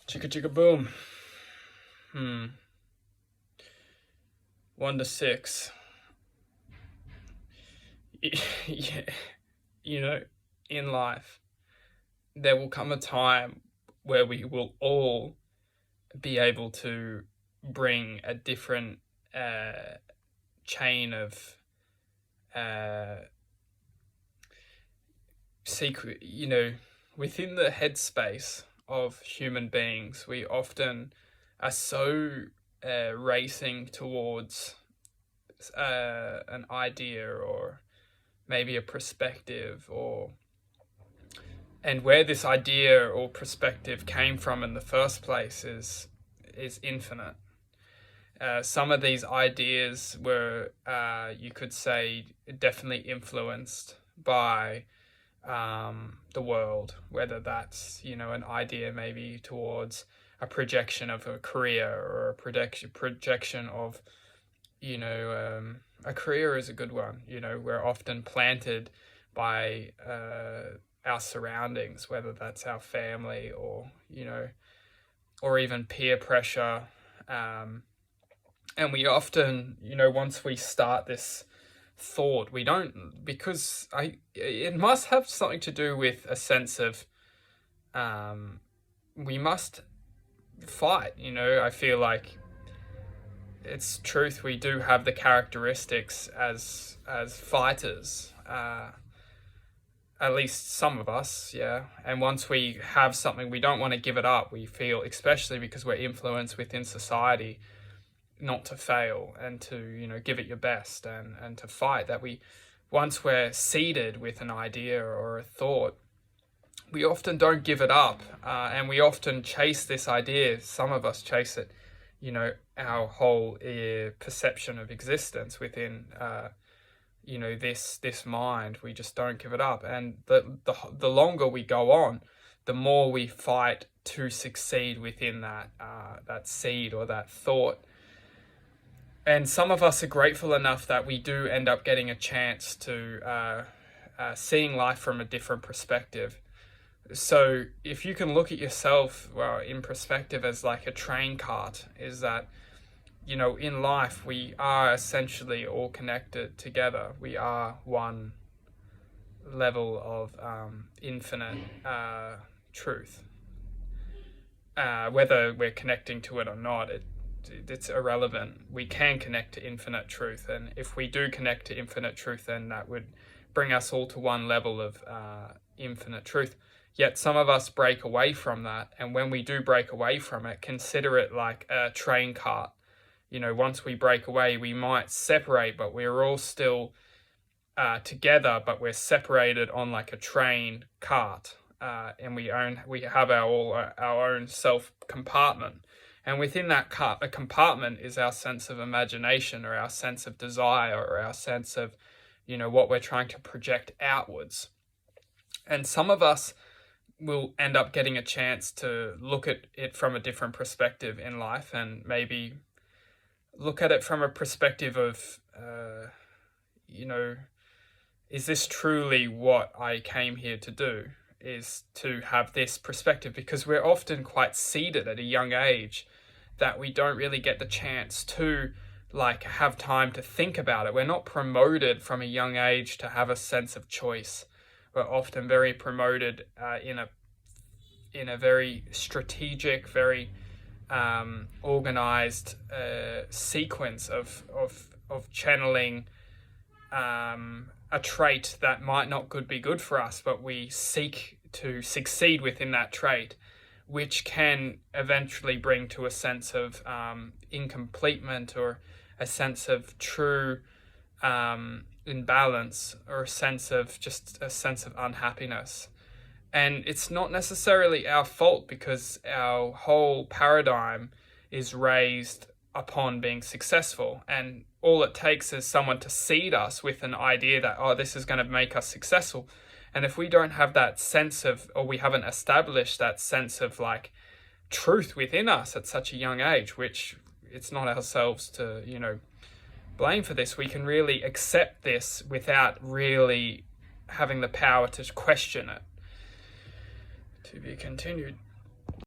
Chicka chicka boom. 1 to 6. Yeah, in life, there will come a time where we will all be able to bring a different chain of secret, within the headspace of human beings. We often are so racing towards an idea or maybe a perspective, and where this idea or perspective came from in the first place is infinite. Some of these ideas were, you could say, definitely influenced by the world, whether that's, an idea maybe towards a projection of a career, or a projection of, a career is a good one. We're often planted by our surroundings, whether that's our family or, or even peer pressure. And we often, once we start this thought, we don't, because it must have something to do with a sense of, we must fight. I feel like it's truth. We do have the characteristics as fighters, at least some of us, yeah. And once we have something, we don't want to give it up. We feel, especially because we're influenced within society, not to fail and to, give it your best and to fight. That once we're seeded with an idea or a thought, we often don't give it up, and we often chase this idea. Some of us chase it, our whole perception of existence within, this mind. We just don't give it up, and the longer we go on, the more we fight to succeed within that seed or that thought. And some of us are grateful enough that we do end up getting a chance to seeing life from a different perspective. So if you can look at yourself, in perspective as like a train cart, is that, in life we are essentially all connected together. We are one level of infinite truth. Whether we're connecting to it or not, it's irrelevant. We can connect to infinite truth, and if we do connect to infinite truth, then that would bring us all to one level of infinite truth. Yet some of us break away from that, and when we do break away from it, consider it like a train cart. Once we break away, we might separate, but we're all still together, but we're separated on like a train cart, and we have our own self compartment. And within that compartment is our sense of imagination, or our sense of desire, or our sense of, what we're trying to project outwards. And some of us will end up getting a chance to look at it from a different perspective in life, and maybe look at it from a perspective of, is this truly what I came here to do? Is to have this perspective, because we're often quite seeded at a young age that we don't really get the chance to have time to think about it. We're not promoted from a young age to have a sense of choice. We're often very promoted in a very strategic, very organized sequence of channeling a trait that might not be good for us, but we seek to succeed within that trait, which can eventually bring to a sense of incompletement, or a sense of true imbalance, or a sense of unhappiness. And it's not necessarily our fault, because our whole paradigm is raised upon being successful, and all it takes is someone to seed us with an idea that, this is going to make us successful. And if we don't have that sense of, or we haven't established that sense of truth within us at such a young age, which it's not ourselves to, blame for this, we can really accept this without really having the power to question it. To be continued.